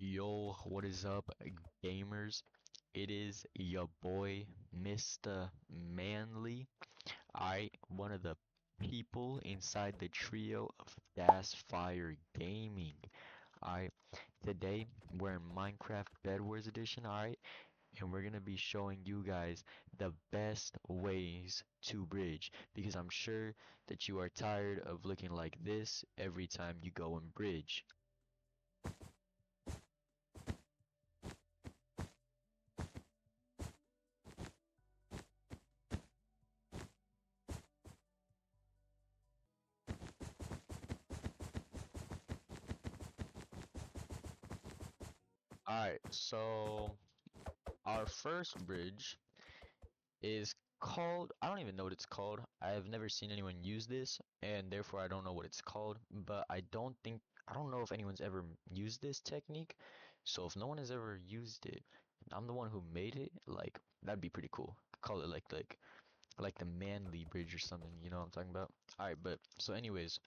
Yo, what is up, gamers? It is your boy, Mr. Manly. One of the people inside the trio of Das Fire Gaming. Alright, today we're in Minecraft Bedwars edition, alright? And we're gonna be showing you guys the best ways to bridge because I'm sure that you are tired of looking like this every time you go and bridge. Alright, so our first bridge is called, I don't even know what it's called. I have never seen anyone use this, and therefore I don't know what it's called. But I don't know if anyone's ever used this technique. So if no one has ever used it, I'm the one who made it. Like that'd be pretty cool. Call it like the manly bridge or something. You know what I'm talking about? All right, but so anyways,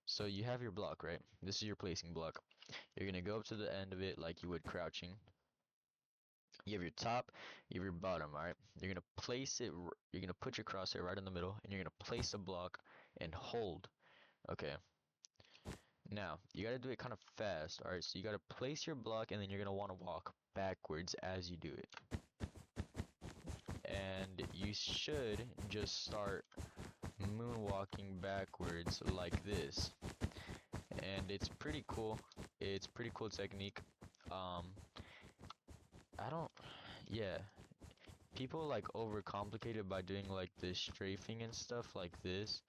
so you have your block, right? This is your placing block. You're gonna go up to the end of it like you would crouching. You have your top, you have your bottom, alright? You're gonna place it, you're gonna put your crosshair right in the middle, and you're gonna place a block and hold. Okay. Now, you gotta do it kind of fast, alright? So you gotta place your block, and then you're gonna wanna walk backwards as you do it. And you should just start moonwalking backwards like this. And it's pretty cool. It's pretty cool technique. Um, I don't, yeah. People like overcomplicate it by doing like this strafing and stuff like this.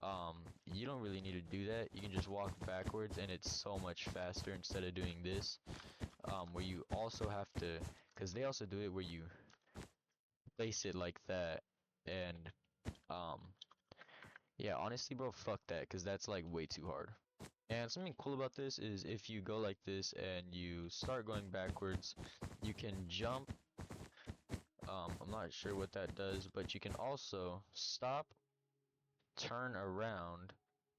Um, you don't really need to do that. You can just walk backwards and it's so much faster instead of doing this. Where you also have to, because they also do it where you place it like that. And, um, yeah, honestly, bro, fuck that, because that's like way too hard. And something cool about this is if you go like this and you start going backwards, you can jump. I'm not sure what that does, but you can also stop, turn around,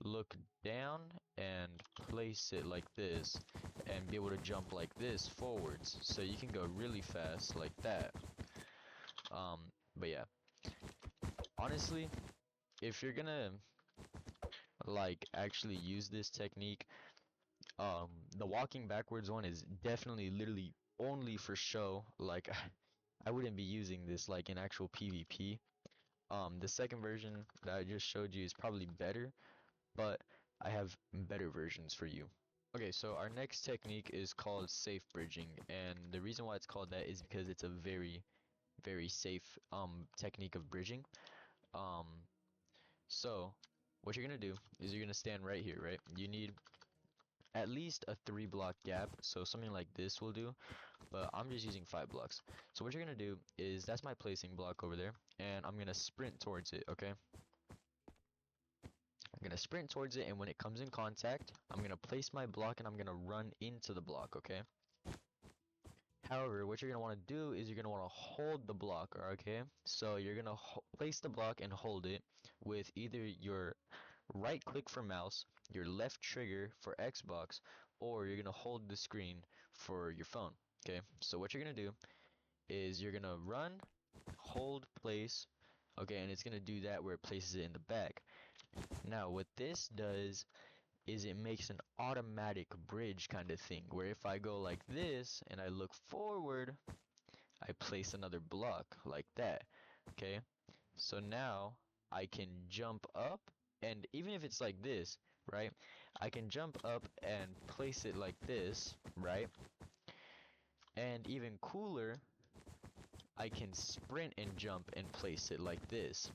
look down, and place it like this, and be able to jump like this forwards. So you can go really fast like that. Um, but yeah, honestly, if you're gonna like actually use this technique, the walking backwards one is definitely literally only for show. Like I wouldn't be using this like in actual PvP. The second version that I just showed you is probably better, but I have better versions for you. Okay, so our next technique is called safe bridging, and the reason why it's called that is because it's a very safe technique of bridging. Um, so what you're gonna do is you're gonna stand right here, right? You need at least a 3 block gap, so something like this will do, but I'm just using 5 blocks. So what you're gonna do is that's my placing block over there, and I'm gonna sprint towards it, okay? I'm gonna sprint towards it, and when it comes in contact, I'm gonna place my block and I'm gonna run into the block, okay? However, what you're gonna want to do is you're gonna want to hold the block, okay? So you're gonna place the block and hold it with either your right click for mouse, your left trigger for Xbox, or you're gonna hold the screen for your phone, okay? So what you're gonna do is you're gonna run, hold, place, okay, and it's gonna do that where it places it in the back. Now, what this does is it makes an automatic bridge kind of thing, where if I go like this and I look forward, I place another block like that. Okay, so now I can jump up, and even if it's like this, right, I can jump up and place it like this, right, and even cooler, I can sprint and jump and place it like this.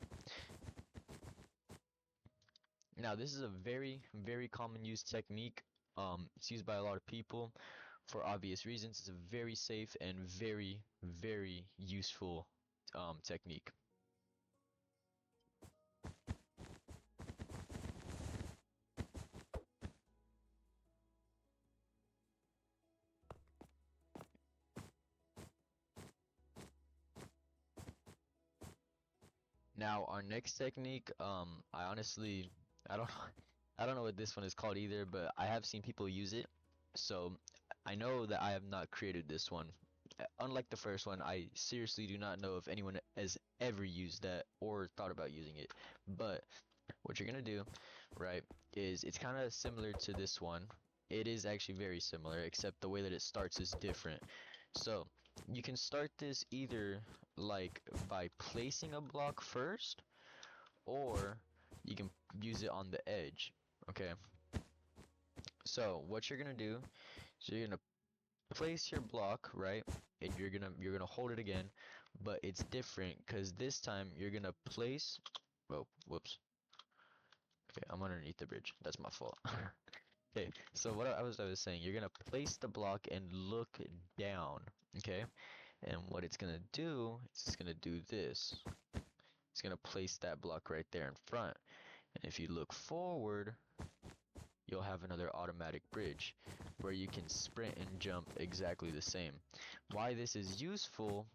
Now, this is a very common used technique. It's used by a lot of people for obvious reasons. It's a very safe and very useful technique. Now, our next technique, I honestly, I don't, I don't know what this one is called either, but I have seen people use it. So, I know that I have not created this one. Unlike the first one, I seriously do not know if anyone has ever used that or thought about using it. But what you're gonna do, right, is it's kind of similar to this one. It is actually very similar, except the way that it starts is different. So you can start this either like by placing a block first, or you can use it on the edge. Okay, so what you're gonna do is you're gonna place your block, right, and you're gonna hold it again, but it's different because this time you're gonna place, oh, whoops. Okay, I'm underneath the bridge, that's my fault. Okay, so what I was saying, you're gonna place the block and look down. Okay, and what it's gonna do is it's gonna do this. It's gonna place that block right there in front, and if you look forward, you'll have another automatic bridge where you can sprint and jump exactly the same. Why this is useful,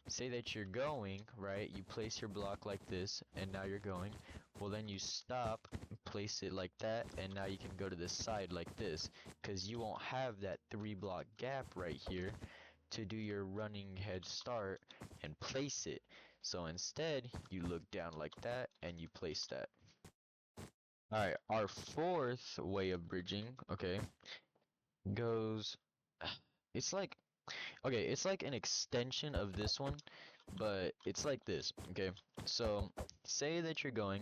say that you're going, right? You place your block like this, and now you're going. Well, then you stop, place it like that, and now you can go to the side like this, because you won't have that 3 block gap right here to do your running head start and place it. So instead, you look down like that, and you place that. Alright, our fourth way of bridging, okay, goes, it's like, okay, it's like an extension of this one, but it's like this, okay? So, say that you're going,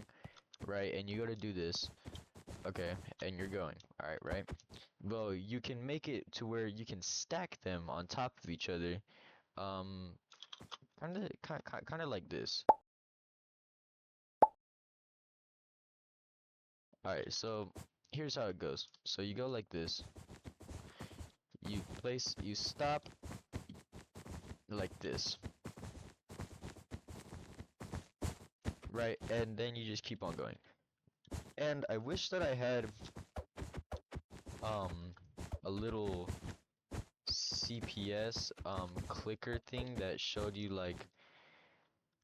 right, and you go to do this, okay, and you're going, alright, right? Well, you can make it to where you can stack them on top of each other, um, kind of like this. Alright, so here's how it goes. So you go like this, you stop like this, right? And then you just keep on going. And I wish that I had um a little CPS clicker thing that showed you like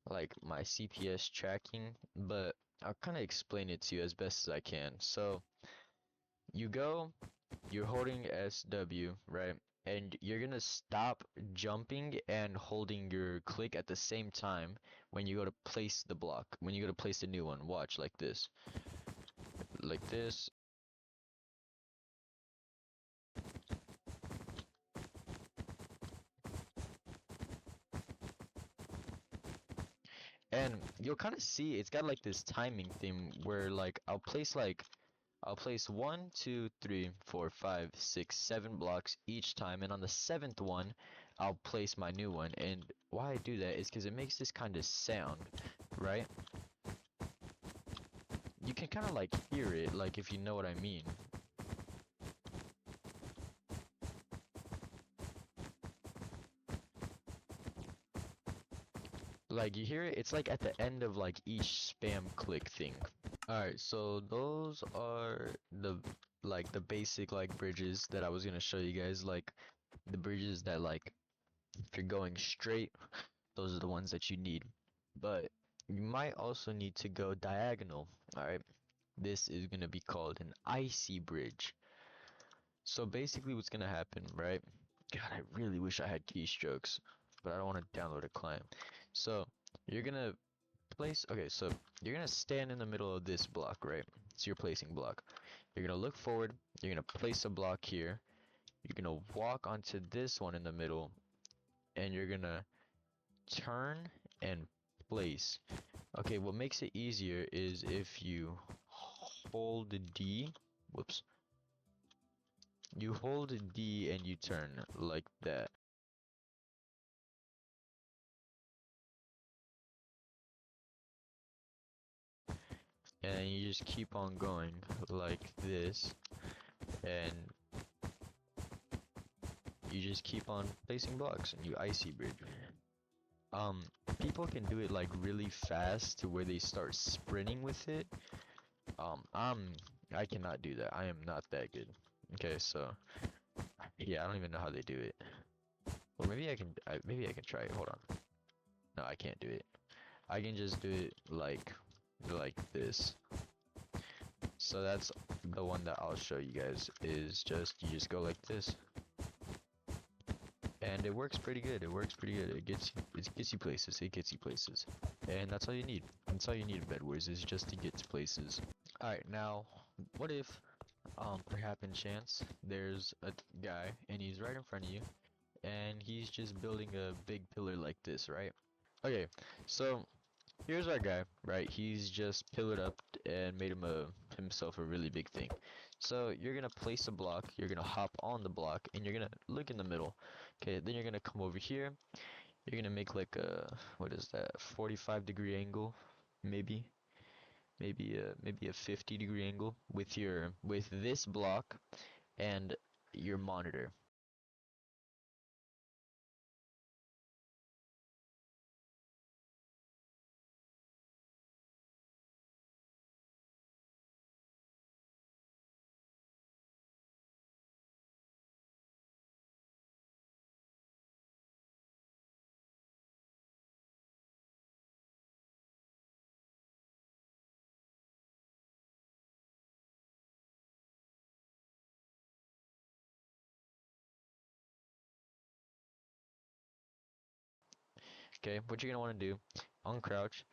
my CPS tracking, but I'll kind of explain it to you as best as I can. So you go, you're holding SW, right? And you're gonna stop jumping and holding your click at the same time when you go to place the block. When you go to place the new one, watch like this. Like this. And you'll kind of see it's got like this timing thing where I'll place 1, 2, 3, 4, 5, 6, 7 blocks each time, and on the 7th one, I'll place my new one. And why I do that is because it makes this kind of sound, right? You can kind of like hear it, like if you know what I mean. Like you hear it, it's like at the end of like each spam click thing. Alright, so those are the basic like bridges that I was gonna show you guys, like the bridges that like if you're going straight, those are the ones that you need. But you might also need to go diagonal. Alright, this is gonna be called an icy bridge. So basically what's gonna happen, right? God, I really wish I had keystrokes, but I don't want to download a client. So you're gonna place, okay, so you're gonna stand in the middle of this block, right? It's your placing block. You're gonna look forward, you're gonna place a block here, you're gonna walk onto this one in the middle, and you're gonna turn and place. Okay, what makes it easier is if you hold D, whoops, you hold D and you turn like that. And you just keep on going like this, and you just keep on placing blocks and you icy bridge. People can do it like really fast to where they start sprinting with it. I cannot do that. I am not that good. Okay, so yeah, I don't even know how they do it. Or maybe maybe I can try it. Hold on. No, I can't do it. I can just do it like this. So that's the one that I'll show you guys. Is just you just go like this, and it works pretty good. It works pretty good. It gets you places. It gets you places, and that's all you need. That's all you need in Bedwars is just to get to places. All right, now what if per happen chance there's a guy and he's right in front of you, and he's just building a big pillar like this, right? Okay, so here's our guy, right? He's just pillared up and made himself a really big thing. So you're gonna place a block, you're gonna hop on the block, and you're gonna look in the middle. Okay, then you're gonna come over here. You're gonna make like a, what is that, 45-degree angle, maybe, maybe a 50-degree angle with this block and your monitor. Okay, what you're gonna want to do, uncrouch,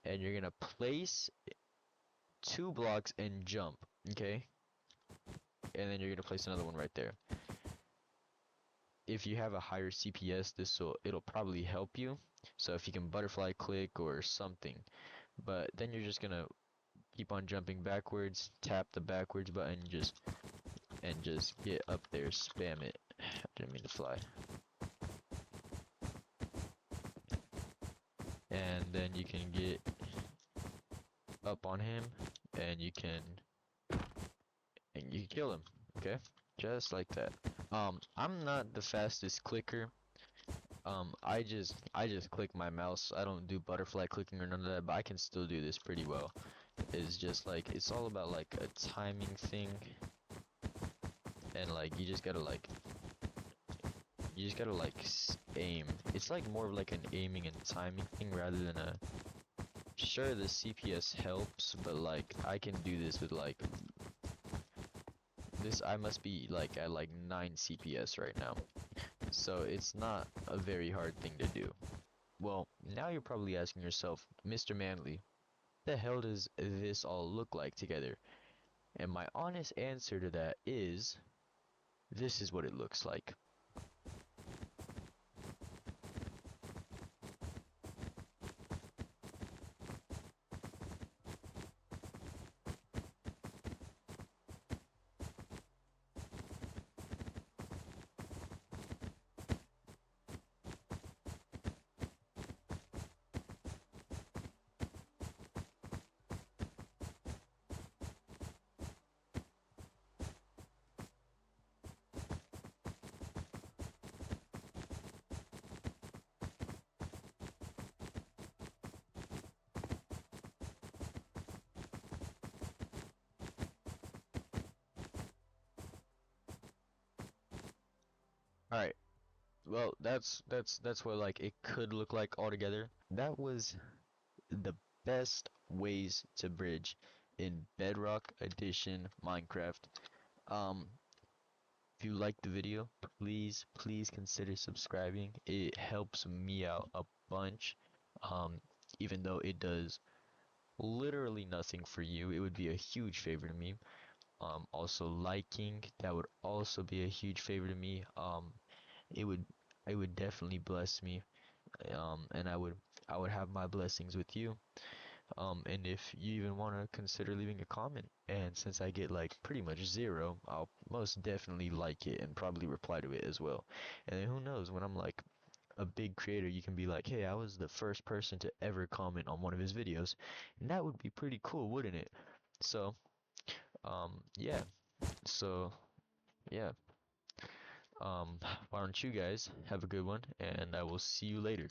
and you're gonna place 2 blocks and jump. Okay, and then you're gonna place another one right there. If you have a higher CPS, it'll probably help you. So if you can butterfly click or something, but then you're just gonna keep on jumping backwards, tap the backwards button, just get up there, spam it. I didn't mean to fly. And then you can get up on him, and you kill him. Okay, just like that. I'm not the fastest clicker. I just click my mouse. I don't do butterfly clicking or none of that, but I can still do this pretty well. It's just like it's all about like a timing thing, and like you just gotta aim. It's like more of like an aiming and timing thing rather than a. Sure, the CPS helps, but like I can do this with like this. I must be like at like 9 CPS right now. So it's not a very hard thing to do. Well, now you're probably asking yourself, Mr. Manly, what the hell does this all look like together? And my honest answer to that is, this is what it looks like. Alright, well, that's what like it could look like altogether. That was the best ways to bridge in Bedrock Edition Minecraft. Um, if you liked the video, please consider subscribing. It helps me out a bunch. Um, Even though it does literally nothing for you, it would be a huge favor to me. Also liking, that would also be a huge favor to me. It would it would definitely bless me. And I would have my blessings with you. And if you even want to consider leaving a comment, and since I get like pretty much 0, I'll most definitely like it and probably reply to it as well. And then who knows, when I'm like a big creator, you can be like, hey, I was the first person to ever comment on one of his videos, and that would be pretty cool, wouldn't it? So, yeah. So, yeah. Why don't you guys have a good one, and I will see you later.